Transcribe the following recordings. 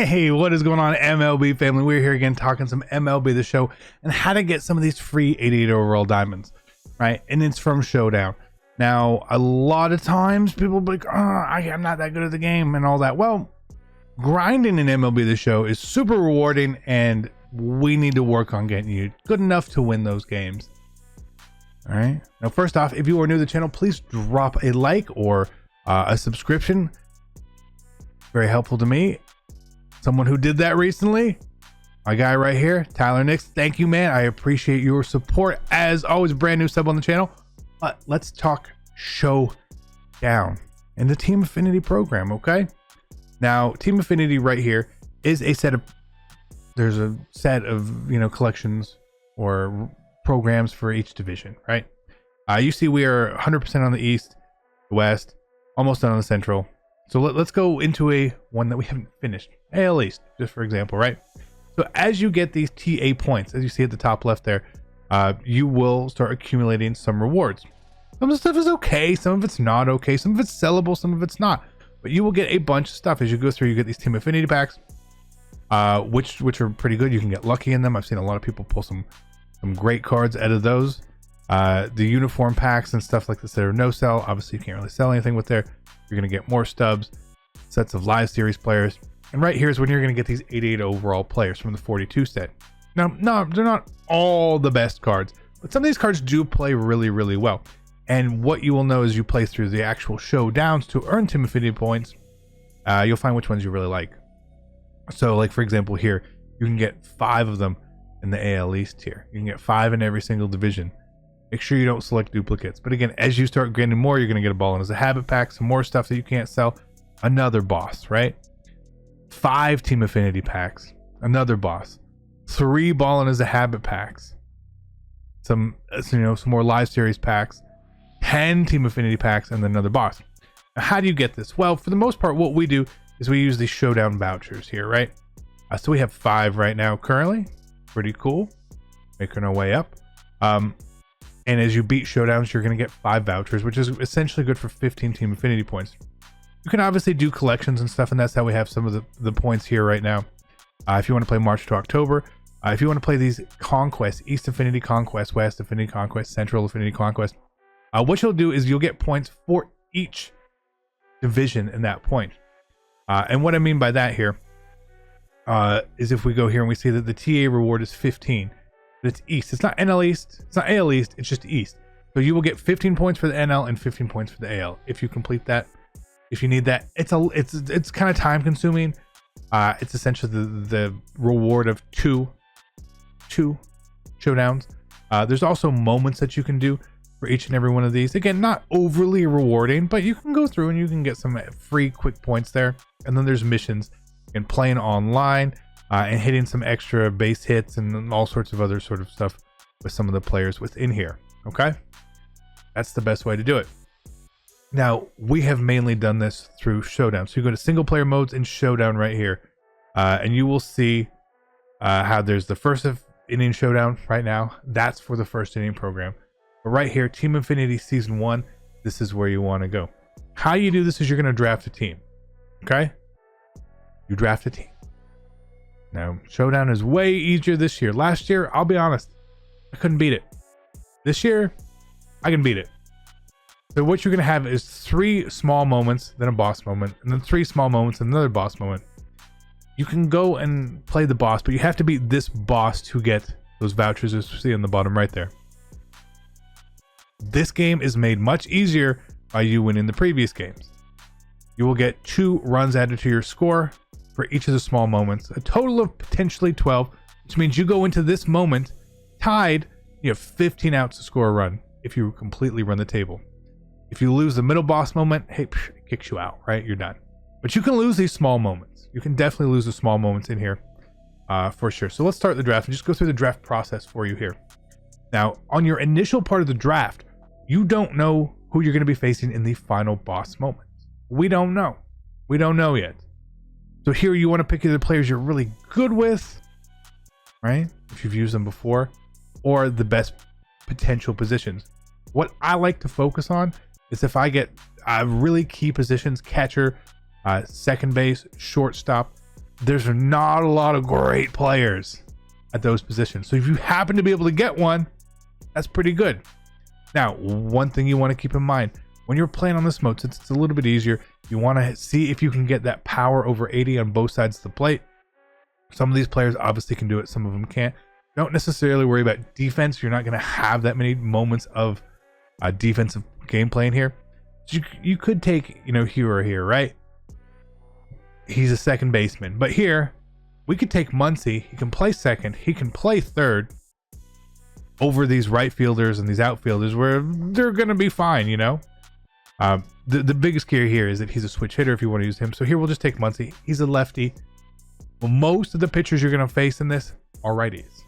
Hey, what is going on, MLB family? We're here again talking some MLB The Show and how to get some of these free 88 overall diamonds, right? And it's from Showdown. Now, a lot of times people be like, oh, I'm not that good at the game and all that. Well, grinding in MLB The Show is super rewarding, and we need to work on getting you good enough to win those games. All right. Now, first off, if you are new to the channel, please drop a like or a subscription. Very helpful to me. Someone who did that recently, my guy right here, Tyler Nix. Thank you, man. I appreciate your support. As always, brand new sub on the channel. But let's talk Showdown and the Team Affinity program, okay? Now, Team Affinity right here is a set of, there's a set of, collections or programs for each division, right? You see we are 100% on the East, the West, almost done on the Central. So let's go into a one that we haven't finished, AL East, just for example, right? So as you get these TA points, as you see at the top left there, you will start accumulating some rewards. Some of the stuff is okay, some of it's not okay, some of it's sellable, some of it's not. But you will get a bunch of stuff as you go through. You get these Team Affinity packs, which are pretty good. You can get lucky in them. I've seen a lot of people pull some great cards out of those. The uniform packs and stuff like this that are no sell. Obviously, you can't really sell anything with there. You're going to get more stubs, sets of live series players. And right here is when you're going to get these 88 overall players from the 42 set. Now, no, they're not all the best cards, but some of these cards do play really, really well. And what you will know as you play through the actual showdowns to earn Team Affinity points, you'll find which ones you really like. So, like, for example, here, you can get 5 of them in the AL East here. You can get 5 in every single division. Make sure you don't select duplicates. But again, as you start getting more, you're going to get a ball in as a habit pack, some more stuff that you can't sell, another boss, right? 5 Team Affinity packs, another boss, 3 ball in as a habit packs, some more live series packs, 10 Team Affinity packs, and then another boss. Now, how do you get this? Well, for the most part, what we do is we use these showdown vouchers here, right? So we have 5 right now currently. Pretty cool. Making our way up. And as you beat showdowns, you're going to get 5 vouchers, which is essentially good for 15 Team Affinity points. You can obviously do collections and stuff, and that's how we have some of the points here right now. If you want to play March to October, if you want to play these conquests, East Affinity Conquest, West Affinity Conquest, Central Affinity Conquest, what you'll do is you'll get points for each division in that point. And what I mean by that here is if we go here and we see that the TA reward is 15. But it's East. It's not NL East. It's not AL East. It's just East. So you will get 15 points for the NL and 15 points for the AL if you complete that. If you need that, it's kind of time consuming. It's essentially the reward of two showdowns. There's also moments that you can do for each and every one of these. Again, not overly rewarding, but you can go through and you can get some free quick points there. And then there's missions and playing online. And hitting some extra base hits and all sorts of other sort of stuff with some of the players within here. Okay, that's the best way to do it. Now, we have mainly done this through Showdown. So you go to single player modes in Showdown right here, and you will see how there's the first inning Showdown right now. That's for the first inning program. But right here, Team Affinity Season 1, this is where you want to go. How you do this is you're going to draft a team. Okay, you draft a team. Now, Showdown is way easier this year. Last year, I'll be honest, I couldn't beat it. This year, I can beat it. So what you're going to have is 3 small moments, then a boss moment, and then 3 small moments, and another boss moment. You can go and play the boss, but you have to beat this boss to get those vouchers, as you see on the bottom right there. This game is made much easier by you winning the previous games. You will get 2 runs added to your score for each of the small moments, a total of potentially 12, which means you go into this moment tied. You have 15 outs to score a run if you completely run the table. If you lose the middle boss moment, hey, it kicks you out, right? You're done. But you can lose these small moments. You can definitely lose the small moments in here for sure. So let's start the draft and just go through the draft process for you here. Now, on your initial part of the draft, you don't know who you're going to be facing in the final boss moments. We don't know. We don't know yet. So here you want to pick either players you're really good with, right? If you've used them before, or the best potential positions. What I like to focus on is if I get really key positions, catcher, second base, shortstop, there's not a lot of great players at those positions. So if you happen to be able to get one, that's pretty good. Now, one thing you want to keep in mind when you're playing on this mode, since it's a little bit easier, you want to see if you can get that power over 80 on both sides of the plate. Some of these players obviously can do it, some of them can't. Don't necessarily worry about defense. You're not going to have that many moments of defensive gameplay in here. So you could take, Hero here, right? He's a second baseman. But here, we could take Muncy. He can play second. He can play third over these right fielders and these outfielders where they're going to be fine, The biggest key here is that he's a switch hitter if you want to use him. So here we'll just take Muncy. He's a lefty. Well, most of the pitchers you're going to face in this are righties.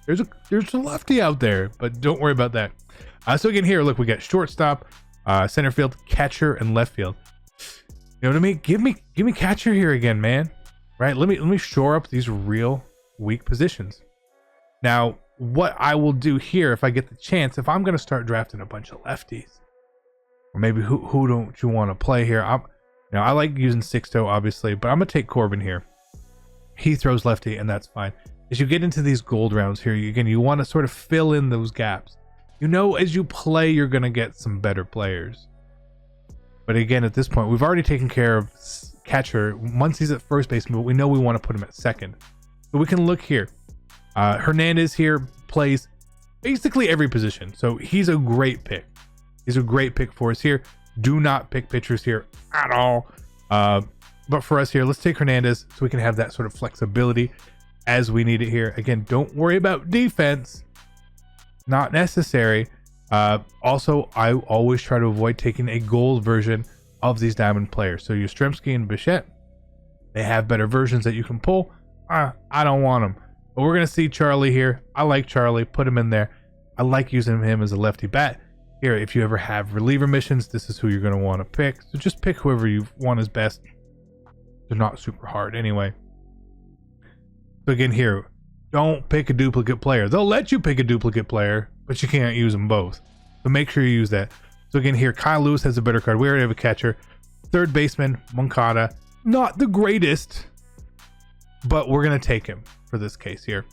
There's a lefty out there, but don't worry about that. So again, here, look, we got shortstop, center field, catcher, and left field. You know what I mean? Give me catcher here again, man. Right? Let me shore up these real weak positions. Now, what I will do here, if I get the chance, if I'm going to start drafting a bunch of lefties, or maybe who don't you want to play here? I like using Sixto, obviously, but I'm gonna take Corbin here. He throws lefty, and that's fine. As you get into these gold rounds here, you want to sort of fill in those gaps. As you play, you're gonna get some better players. But again, at this point, we've already taken care of catcher. Muncy's at first base, but we know we want to put him at second. So we can look here. Hernandez here plays basically every position, so he's a great pick. He's a great pick for us here. Do not pick pitchers here at all. But for us here, let's take Hernandez so we can have that sort of flexibility as we need it here. Again, don't worry about defense. Not necessary. Also, I always try to avoid taking a gold version of these diamond players. So Yastrzemski and Bichette, they have better versions that you can pull. I don't want them. But we're going to see Charlie here. I like Charlie. Put him in there. I like using him as a lefty bat. Here, if you ever have reliever missions, this is who you're going to want to pick. So just pick whoever you want as best. They're not super hard anyway. So again here, don't pick a duplicate player. They'll let you pick a duplicate player, but you can't use them both. So make sure you use that. So again here, Kyle Lewis has a better card. We already have a catcher. Third baseman, Moncada. Not the greatest, but we're going to take him for this case here.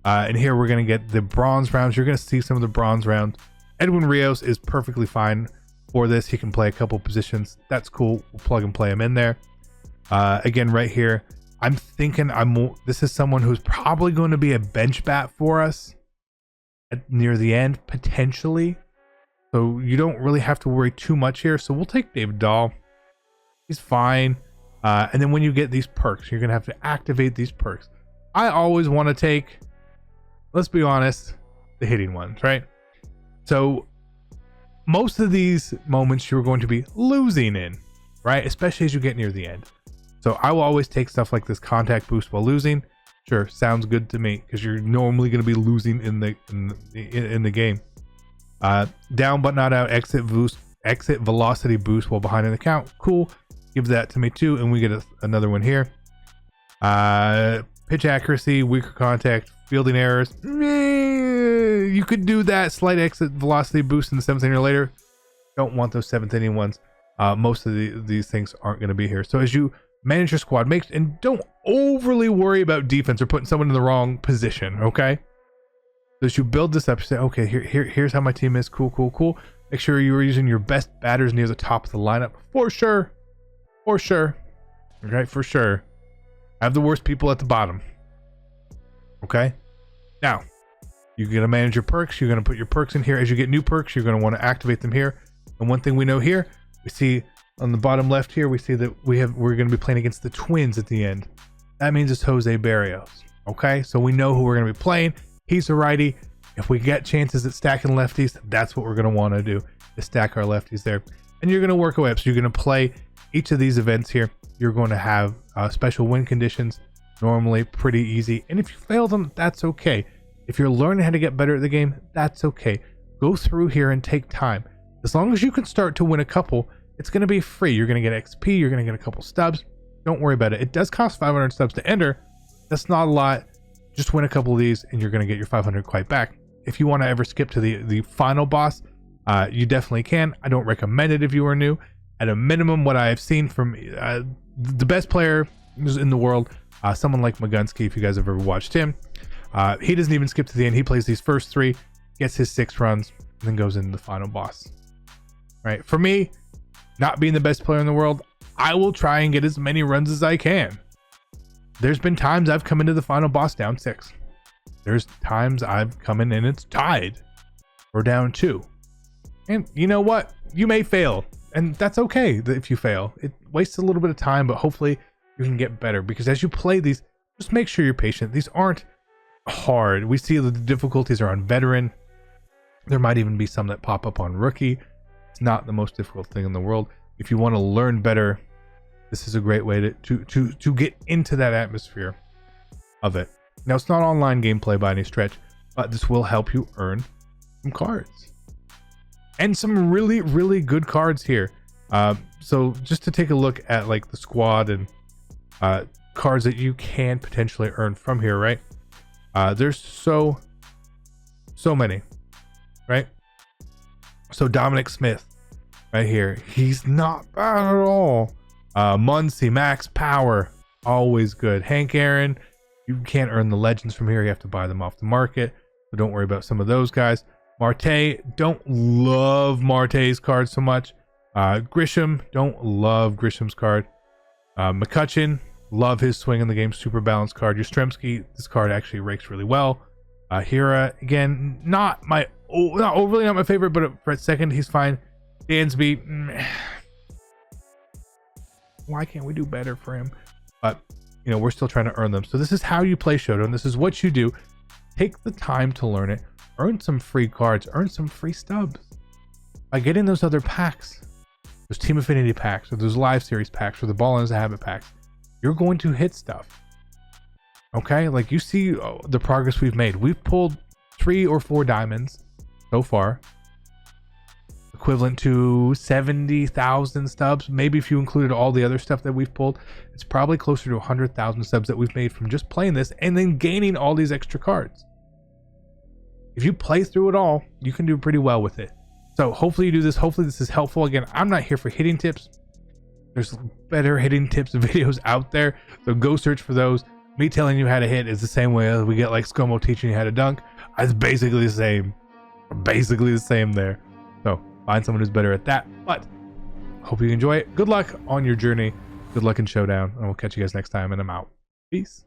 And here we're going to get the bronze rounds. You're going to see some of the bronze rounds. Edwin Rios is perfectly fine for this. He can play a couple positions. That's cool. We'll plug and play him in there. Again, right here, I'm thinking this is someone who's probably going to be a bench bat for us near the end, potentially. So you don't really have to worry too much here. So we'll take David Dahl. He's fine. And then when you get these perks, you're going to have to activate these perks. I always want to take, let's be honest, the hitting ones, right? So most of these moments you're going to be losing in, right? Especially as you get near the end. So I will always take stuff like this contact boost while losing. Sure, sounds good to me because you're normally going to be losing in the game. Down but not out, exit velocity boost while behind an account. Cool. Give that to me too, and we get another one here. Pitch accuracy, weaker contact, fielding errors. You could do that. Slight exit velocity boost in the 7th inning or later. Don't want those 7th inning ones. Most of these things aren't going to be here. So as you manage your squad, and don't overly worry about defense or putting someone in the wrong position, okay? So as you build this up, you say, okay, here's how my team is. Cool. Make sure you're using your best batters near the top of the lineup. For sure. Okay, for sure. I have the worst people at the bottom. Okay? Now, you're going to manage your perks. You're going to put your perks in here. As you get new perks, you're going to want to activate them here. And one thing we know here, we see on the bottom left here, we see that we're going to be playing against the Twins at the end. That means it's Jose Barrios. Okay? So we know who we're going to be playing. He's a righty. If we get chances at stacking lefties, that's what we're going to want to do, is stack our lefties there. And you're going to work away up. So you're going to play each of these events here. You're going to have special win conditions, normally pretty easy. And if you fail them, that's okay. If you're learning how to get better at the game, that's okay. Go through here and take time. As long as you can start to win a couple, it's going to be free. You're going to get XP. You're going to get a couple stubs. Don't worry about it. It does cost 500 stubs to enter. That's not a lot. Just win a couple of these and you're going to get your 500 quite back. If you want to ever skip to the final boss, you definitely can. I don't recommend it if you are new. At a minimum, what I have seen from the best player in the world Someone like Magunsky, if you guys have ever watched him, he doesn't even skip to the end. He plays these first 3, gets his 6 runs, and then goes into the final boss. Right? For me, not being the best player in the world, I will try and get as many runs as I can. There's been times I've come into the final boss down 6. There's times I've come in and it's tied or down 2. And you know what? You may fail, and that's okay if you fail. It wastes a little bit of time, but hopefully you can get better, because as you play these, just make sure you're patient. These aren't hard. We see that the difficulties are on veteran. There might even be some that pop up on rookie. It's not the most difficult thing in the world. If you want to learn better, this is a great way to get into that atmosphere of it. Now, it's not online gameplay by any stretch, but this will help you earn some cards. And some really, really good cards here. So just to take a look at like the squad and cards that you can potentially earn from here, right? There's so many, right? So Dominic Smith right here, he's not bad at all. Muncie, max power, always good. Hank Aaron, you can't earn the legends from here. You have to buy them off the market. So don't worry about some of those guys. Marte, don't love Marte's card so much. Grisham, don't love Grisham's card. McCutcheon, love his swing in the game, super balanced card. Yastrzemski, this card actually rakes really well. Hira, again, not overly not my favorite, but for a second he's fine. Dansby, why can't we do better for him? But you know, we're still trying to earn them. So this is how you play Showdown. This is what you do. Take the time to learn it. Earn some free cards. Earn some free stubs by getting those other packs. Those Team Affinity packs, or those Live Series packs, or the Ball Ends a Habit packs. You're going to hit stuff. Okay, like you see the progress we've made. We've pulled 3 or 4 diamonds so far, equivalent to 70,000 stubs. Maybe if you included all the other stuff that we've pulled, it's probably closer to 100,000 stubs that we've made from just playing this and then gaining all these extra cards. If you play through it all, you can do pretty well with it. So hopefully you do this. Hopefully this is helpful. Again, I'm not here for hitting tips. There's better hitting tips videos out there, so go search for those. Me telling you how to hit is the same way as we get like ScoMo teaching you how to dunk. It's basically the same. Basically the same there. So find someone who's better at that. But hope you enjoy it. Good luck on your journey. Good luck in Showdown, and we'll catch you guys next time. And I'm out. Peace.